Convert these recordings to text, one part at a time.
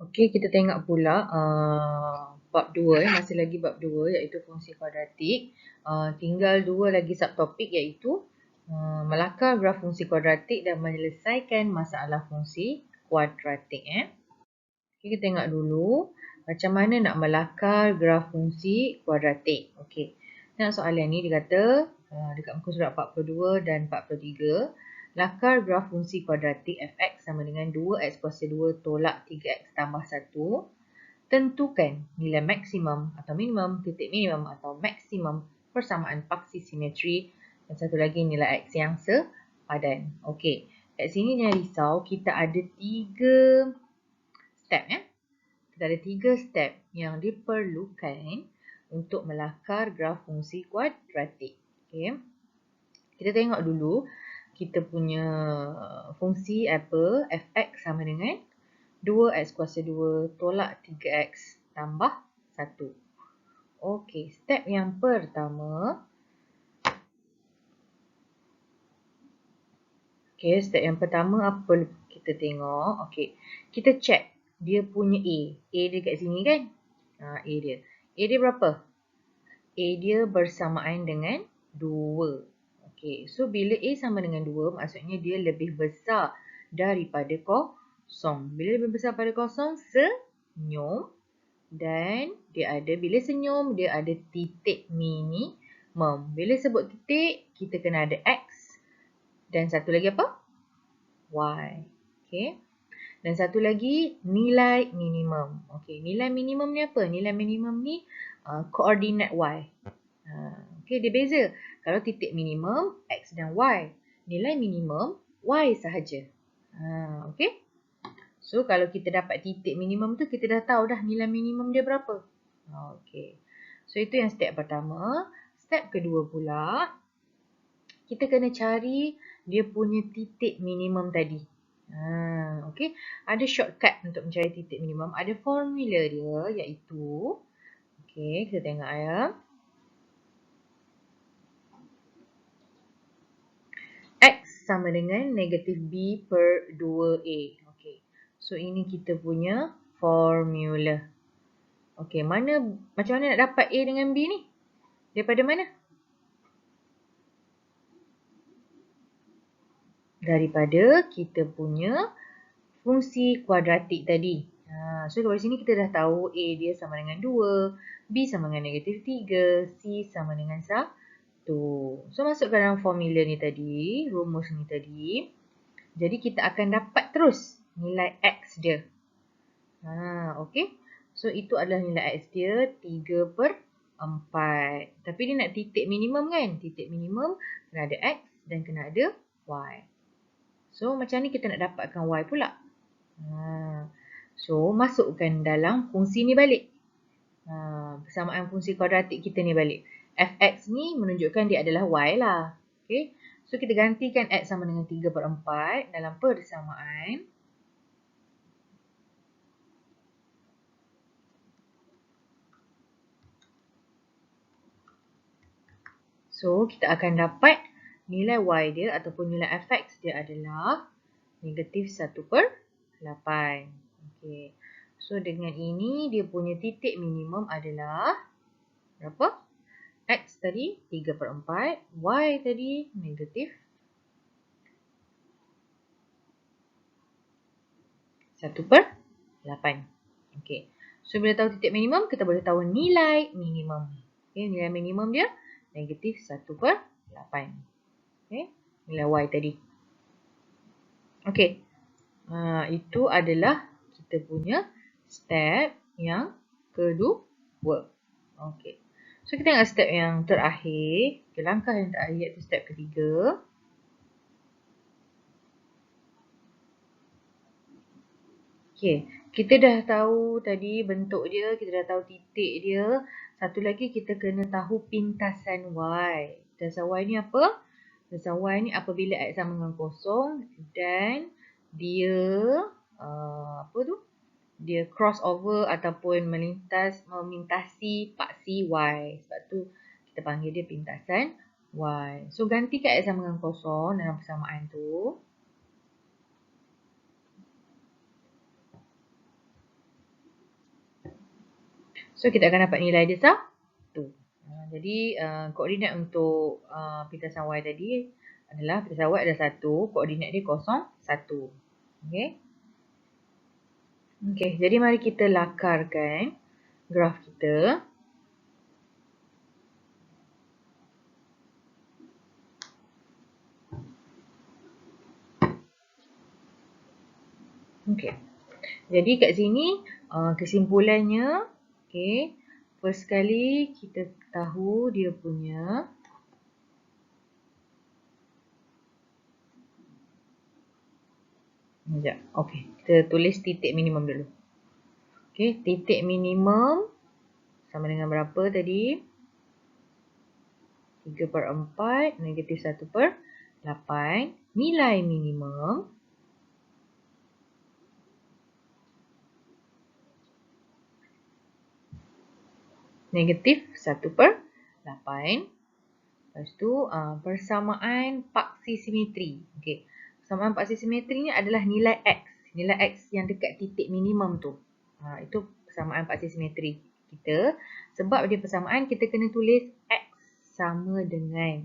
Okey, kita tengok pula bab 2 masih lagi bab 2 iaitu fungsi kuadratik. Tinggal 2 lagi subtopik iaitu melakar graf fungsi kuadratik dan menyelesaikan masalah fungsi kuadratik. Okay, kita tengok dulu macam mana nak melakar graf fungsi kuadratik. Okey. Tengok soalan ni dia kata dekat muka surat 42 dan 43, lakar graf fungsi kuadratik fx sama dengan 2x kuasa 2 tolak 3x tambah 1. Tentukan nilai maksimum atau minimum, titik minimum atau maksimum persamaan paksi simetri dan satu lagi nilai x yang sepadan. Okey. Kat sini jangan risau, kita ada 3 step Kita ada 3 step yang diperlukan untuk melakar graf fungsi kuadratik. Okey. Kita tengok dulu kita punya fungsi apa? Fx sama dengan 2x kuasa 2 tolak 3x tambah 1. Okey, step yang pertama. Okey, step yang pertama apa kita tengok? Okey, kita check dia punya A. A dia kat sini kan? A dia. A dia berapa? A dia bersamaan dengan 2. Okey, so bila A sama dengan 2, maksudnya dia lebih besar daripada kosong. Bila lebih besar daripada kosong, senyum. Dan dia ada, bila senyum, dia ada titik minimum. Bila sebut titik, kita kena ada X. Dan satu lagi apa? Y. Okey. Dan satu lagi nilai minimum. Okey, nilai minimum ni apa? Nilai minimum ni koordinat Y. Okey, dia beza. Kalau titik minimum X dan Y, nilai minimum Y sahaja. Okey. So kalau kita dapat titik minimum tu, kita dah tahu dah nilai minimum dia berapa. Okey. So itu yang step pertama. Step kedua pula, kita kena cari dia punya titik minimum tadi. Okey, ada shortcut untuk mencari titik minimum. Ada formula dia iaitu, okey, kita tengok ya. X sama dengan negatif B per 2A. Okey, so ini kita punya formula. Okey, macam mana nak dapat A dengan B ni? Daripada mana? Daripada kita punya fungsi kuadratik tadi. So dari sini kita dah tahu A dia sama dengan 2, B sama dengan negatif 3, C sama dengan 1. So masukkan dalam formula ni tadi, rumus ni tadi. Jadi kita akan dapat terus nilai X dia. Okey. So itu adalah nilai X dia 3/4. Tapi dia nak titik minimum kan? Titik minimum kena ada X dan kena ada Y. So macam ni kita nak dapatkan Y pula. So masukkan dalam fungsi ni balik. Persamaan fungsi kuadratik kita ni balik. Fx ni menunjukkan dia adalah Y lah. Okay. So kita gantikan X sama dengan 3/4 dalam persamaan. So kita akan dapat nilai Y dia ataupun nilai Fx dia adalah negatif 1/8. Okay. So dengan ini dia punya titik minimum adalah berapa? X tadi 3/4, Y tadi negatif 1/8. Okay. So bila tahu titik minimum, kita boleh tahu nilai minimum. Okay. Nilai minimum dia negatif 1/8. Okay. Nilai Y tadi. Okay. Itu adalah kita punya step yang kedua. Okay. So kita tengok step yang terakhir. Okay, langkah yang terakhir iaitu step ketiga. Okay, kita dah tahu tadi bentuk dia, kita dah tahu titik dia. Satu lagi kita kena tahu pintasan Y. Pintasan Y ni apa? Pintasan Y ni apabila X sama dengan kosong dan dia dia crossover ataupun memintasi paksi Y. Sebab tu kita panggil dia pintasan Y. So gantikan X sama dengan kosong dalam persamaan tu. So kita akan dapat nilai dia 1. Jadi koordinat untuk pintasan Y tadi adalah pintasan Y ada 1, koordinat dia 0, 1. Okey. Okey, jadi mari kita lakarkan graf kita. Okey. Jadi kat sini kesimpulannya, okey, first sekali kita tahu dia punya sekejap. Okey, kita tulis titik minimum dulu. Okey, titik minimum sama dengan berapa tadi? 3/4 negatif 1/8. Nilai minimum negatif 1/8. Lepas tu persamaan paksi simetri. Okey. Persamaan paksi simetri ni adalah nilai X. Nilai X yang dekat titik minimum tu. Itu persamaan paksi simetri kita. Sebab dia persamaan, kita kena tulis X sama dengan.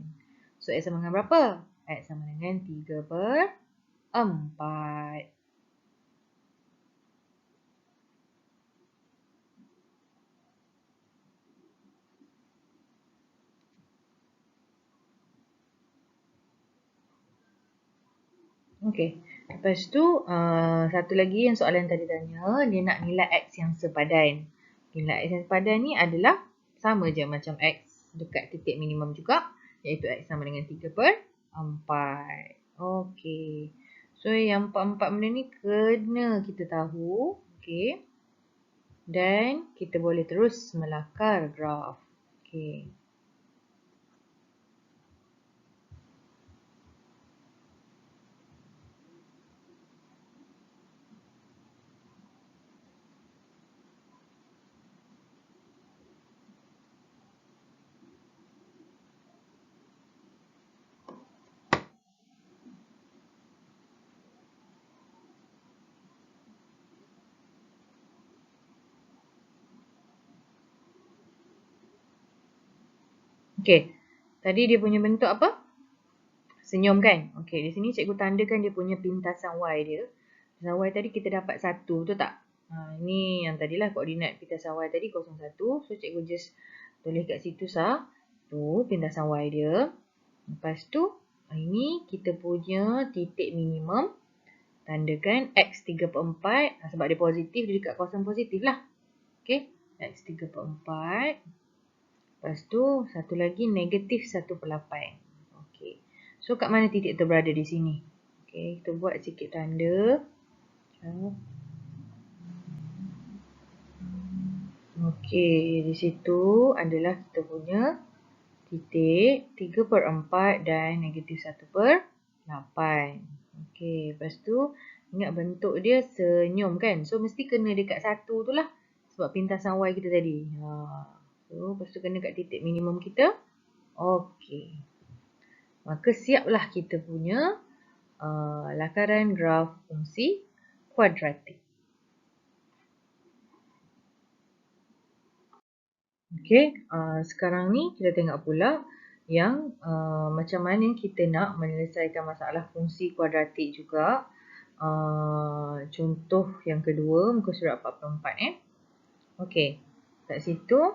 So X sama dengan berapa? X sama dengan 3/4. Okey. Lepas tu satu lagi yang soalan tadi tanya, dia nak nilai X yang sepadan. Nilai X yang sepadan ni adalah sama je macam X dekat titik minimum juga, iaitu X sama dengan 3/4. Okey. So yang 4 benda ni kena kita tahu. Okey. Dan kita boleh terus melakar graf. Okey. Okey. Tadi dia punya bentuk apa? Senyum kan? Okey, di sini cikgu tandakan dia punya pintasan Y dia. Pintasan Y tadi kita dapat 1, betul tak? Ini yang tadilah koordinat pintasan Y tadi 0,1. So cikgu just tulis kat situ 1, pintasan Y dia. Lepas tu, ini kita punya titik minimum. Tandakan X 3/4. Sebab dia positif, dia dekat kawasan positif lah. Okey, X 3/4. Lepas tu, satu lagi negatif 1/8. Okey. So, kat mana titik tu berada di sini? Okey, kita buat sikit tanda. Okey, di situ adalah kita punya titik 3/4 dan negatif 1/8. Okey, lepas tu, ingat bentuk dia senyum kan? So, mesti kena dekat 1 tu lah. Sebab pintasan Y kita tadi. So, lepas tu kena kat titik minimum kita. Okey. Maka siaplah kita punya lakaran graf fungsi kuadratik. Okey, sekarang ni kita tengok pula yang macam mana kita nak menyelesaikan masalah fungsi kuadratik juga. Contoh yang kedua, muka surat 44. Okey, kat situ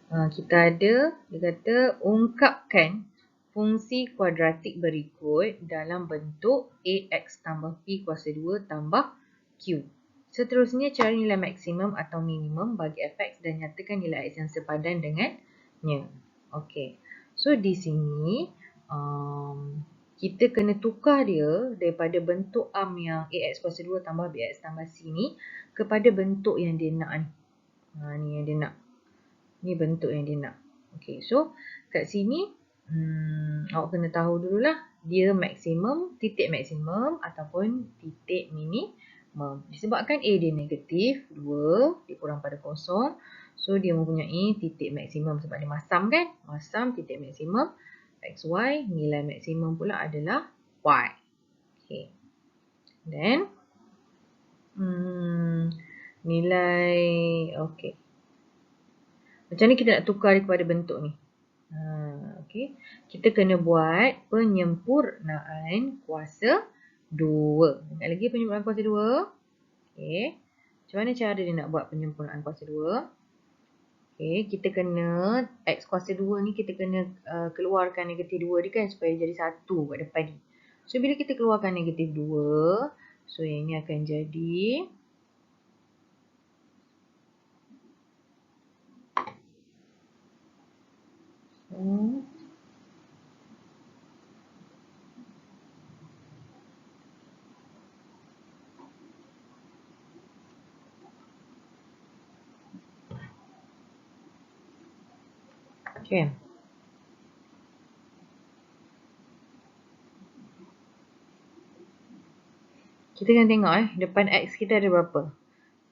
kita ada, dia kata ungkapkan fungsi kuadratik berikut dalam bentuk AX tambah P kuasa 2 tambah Q. Seterusnya cari nilai maksimum atau minimum bagi fx dan nyatakan nilai x yang sepadan dengannya. Okey. So di sini kita kena tukar dia daripada bentuk yang ax kuasa 2 tambah bx tambah c ni kepada bentuk yang dia nak ni. Ni yang dia nak. Ni bentuk yang dia nak. Okey, so kat sini awak kena tahu dululah dia maksimum, titik maksimum ataupun titik minimum. Disebabkan A dia negatif 2, dia kurang pada kosong. So dia mempunyai titik maksimum sebab dia masam kan? Masam titik maksimum XY, nilai maksimum pula adalah Y. Okey. Then nilai, okey. Macam ni kita nak tukar dia kepada bentuk ni. Okey. Kita kena buat penyempurnaan kuasa 2. Ingat lagi penyempurnaan kuasa 2? Okey. Macam mana cara dia nak buat penyempurnaan kuasa 2? Okey, kita kena X kuasa 2 ni kita kena keluarkan negatif 2 dia kan supaya jadi 1 kat depan ni. So bila kita keluarkan negatif 2, so yang ni akan jadi okay. Kita kena tengok depan X kita ada berapa?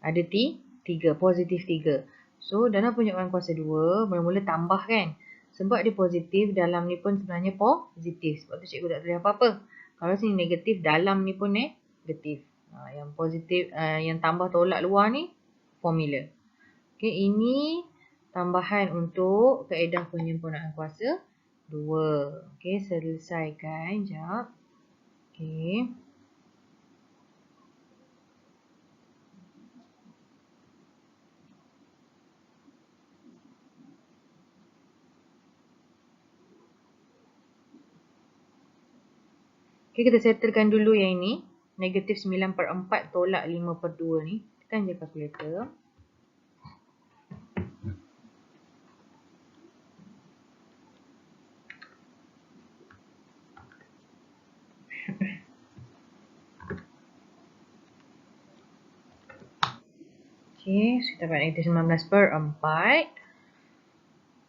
Ada 3, positif 3. So dalam penyempurnaan kuasa 2, mula-mula tambah kan? Sebab dia positif, dalam ni pun sebenarnya positif. Sebab tu cikgu tak tulis apa-apa. Kalau sini negatif, dalam ni pun negatif. Yang positif, yang tambah tolak luar ni, formula. Okay, ini tambahan untuk kaedah penyempurnaan kuasa 2. Okay, selesaikan. Sekejap. Okay. Okay, kita settlekan dulu yang ini. Negatif 9/4 tolak 5/2 ni. Tekan je kalkulator. Okay, so kita dapat negatif 19/4.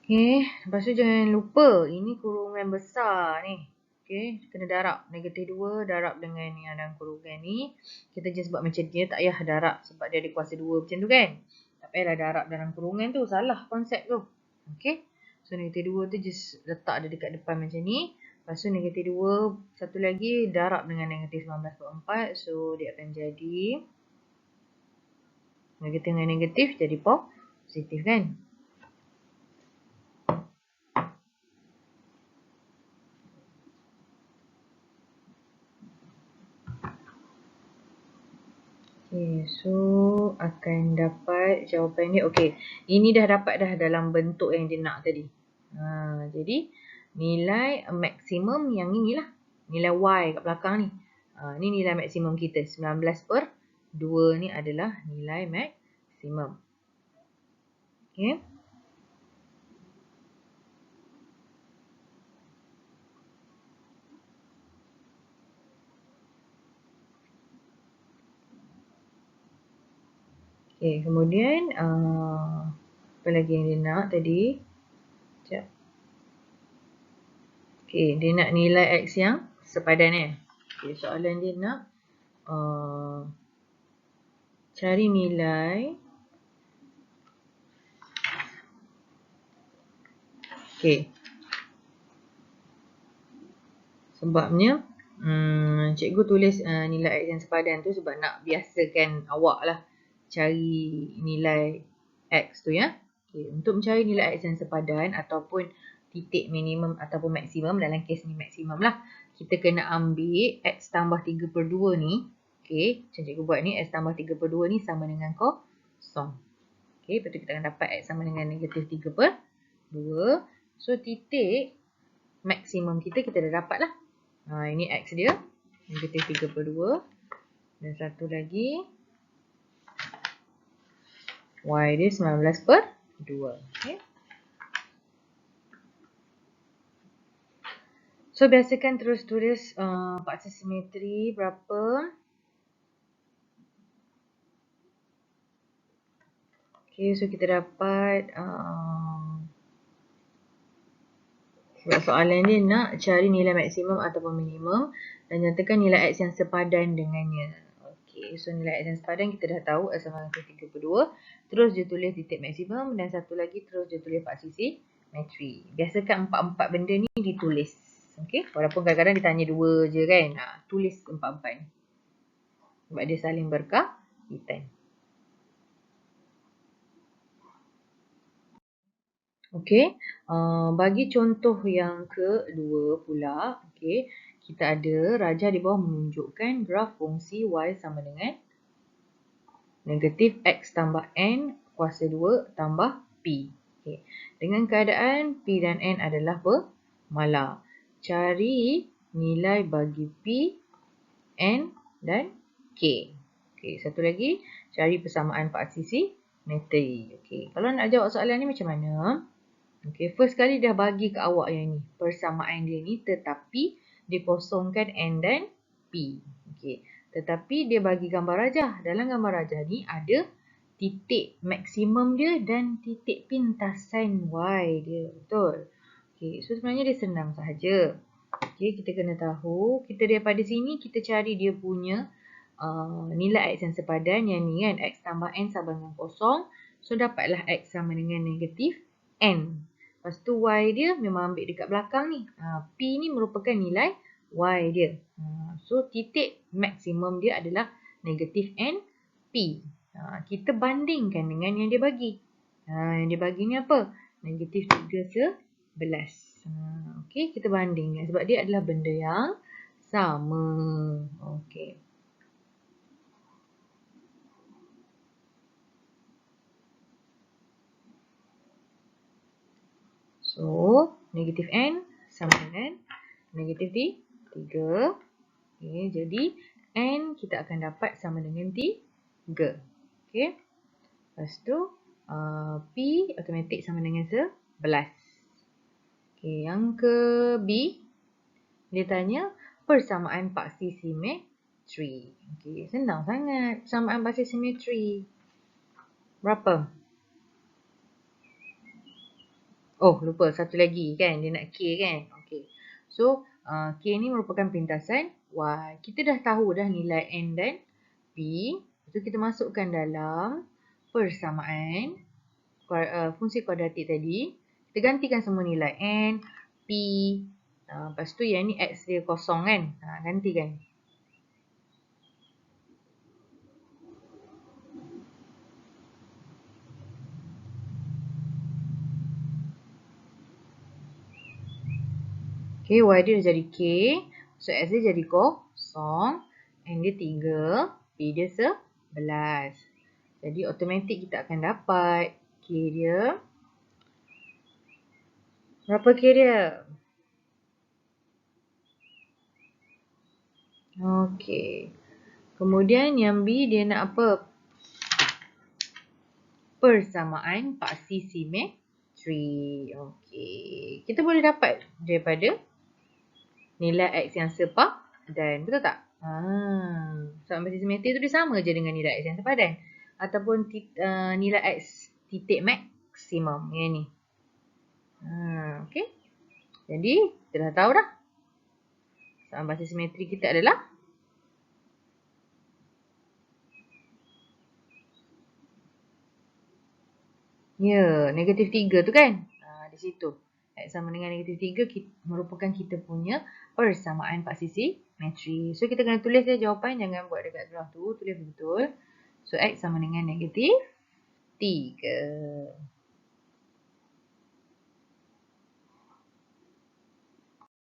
Okay, lepas tu jangan lupa. Ini kurungan besar ni. Okay, kena darab. Negatif 2 darab dengan yang dalam kurungan ni. Kita just buat macam dia. Tak payah darab sebab dia ada kuasa 2 macam tu kan. Tak payahlah darab dalam kurungan tu. Salah konsep tu. Okay. So negatif 2 tu just letak dia dekat depan macam ni. Lepas tu negatif 2. Satu lagi darab dengan negatif 19/4. So dia akan jadi negatif dengan negatif jadi positif kan. Okay, so akan dapat jawapan dia. Okay, ini dah dapat dah dalam bentuk yang dia nak tadi. Jadi nilai maksimum yang inilah. Nilai Y kat belakang ni. Ni nilai maksimum kita. 19/2 ni adalah nilai maksimum. Okay. Okay, kemudian apa lagi yang dia nak tadi? Sekejap. Okay, dia nak nilai X yang sepadan Okay, soalan dia nak cari nilai. Okay. Sebabnya cikgu tulis nilai X yang sepadan tu sebab nak biasakan awak lah cari nilai X tu ya. Okay. Untuk mencari nilai X yang sepadan ataupun titik minimum ataupun maksimum, dalam kes ni maksimum lah, kita kena ambil X tambah 3/2 ni. Okay. Macam cikgu buat ni, X tambah 3/2 ni sama dengan kosong. Okay. Lepas tu kita akan dapat X sama dengan negatif 3/2. So titik maksimum kita dah dapat lah. Ini X dia. Negatif 3/2. Dan satu lagi. Y dia 19/2. Okay. So biasakan terus tulis paksa simetri berapa. Okay, so kita dapat sebab soalan dia nak cari nilai maksimum ataupun minimum dan nyatakan nilai X yang sepadan dengannya. Okay, so nilai X yang sepadan kita dah tahu X sama dengan 3/2. Terus dia tulis titik maksimum dan satu lagi terus dia tulis paksa simetri. Biasakan 4 benda ni ditulis. Okay, walaupun kadang-kadang dia tanya 2 je kan. Tulis 4 ni. Sebab dia saling berkaitan. Okey, bagi contoh yang kedua pula, okey, kita ada rajah di bawah menunjukkan graf fungsi y sama dengan negatif x tambah n kuasa 2 tambah p. Okey, dengan keadaan p dan n adalah bermalar. Cari nilai bagi p, n dan k. Okey, satu lagi, cari persamaan paksi simetri. Okey, kalau nak jawab soalan ni macam mana? Okay, first kali dah bagi ke awak yang ni. Persamaan dia ni tetapi dikosongkan N dan P. Okay. Tetapi dia bagi gambar rajah. Dalam gambar rajah ni ada titik maksimum dia dan titik pintasan Y dia. Betul? Okay, so sebenarnya dia senang sahaja. Okay, kita kena tahu. Kita daripada sini kita cari dia punya nilai X yang sepadan. Yang ni kan. X tambah N sama dengan kosong. So dapatlah X sama dengan negatif N. Lepas tu Y dia memang ambil dekat belakang ni. P ni merupakan nilai Y dia. So titik maksimum dia adalah negatif N P. Kita bandingkan dengan yang dia bagi. Yang dia bagi ni apa? Negatif 3/11. Okey, kita bandingkan sebab dia adalah benda yang sama. Okey. So, negatif N sama dengan negatif 3. Okay, jadi N kita akan dapat sama dengan 3. Okay. Lepas tu, P automatik sama dengan 11. Okay, yang ke B, dia tanya persamaan paksi simetri. Okay, senang sangat persamaan paksi simetri. Berapa? Oh, lupa satu lagi kan. Dia nak K kan. Okay. So, K ni merupakan pintasan Y. Kita dah tahu dah nilai N dan P. So, kita masukkan dalam persamaan fungsi kuadratik tadi. Kita gantikan semua nilai N, P. Lepas tu yang ni X dia kosong kan. Gantikan. Okay, Y dia dah jadi K. So, X dia jadi kosong. N dia 3. P dia 11. Jadi, automatik kita akan dapat K dia. Berapa K dia? Okey. Kemudian yang B dia nak apa? Persamaan paksi simetri. Okey. Kita boleh dapat daripada nilai X yang sepadan. Betul tak? Persamaan paksi simetri tu dia sama je dengan nilai X yang sepadan. Ataupun nilai X titik maksimum. Yang ni. Okey. Jadi, kita dah tahu dah. Persamaan paksi simetri kita adalah negatif 3 tu kan? Di situ. X sama dengan negatif 3 merupakan kita punya persamaan paksi simetri. So, kita kena tulis je jawapan. Jangan buat dekat graf tu. Tulis betul. So, X sama dengan negatif 3.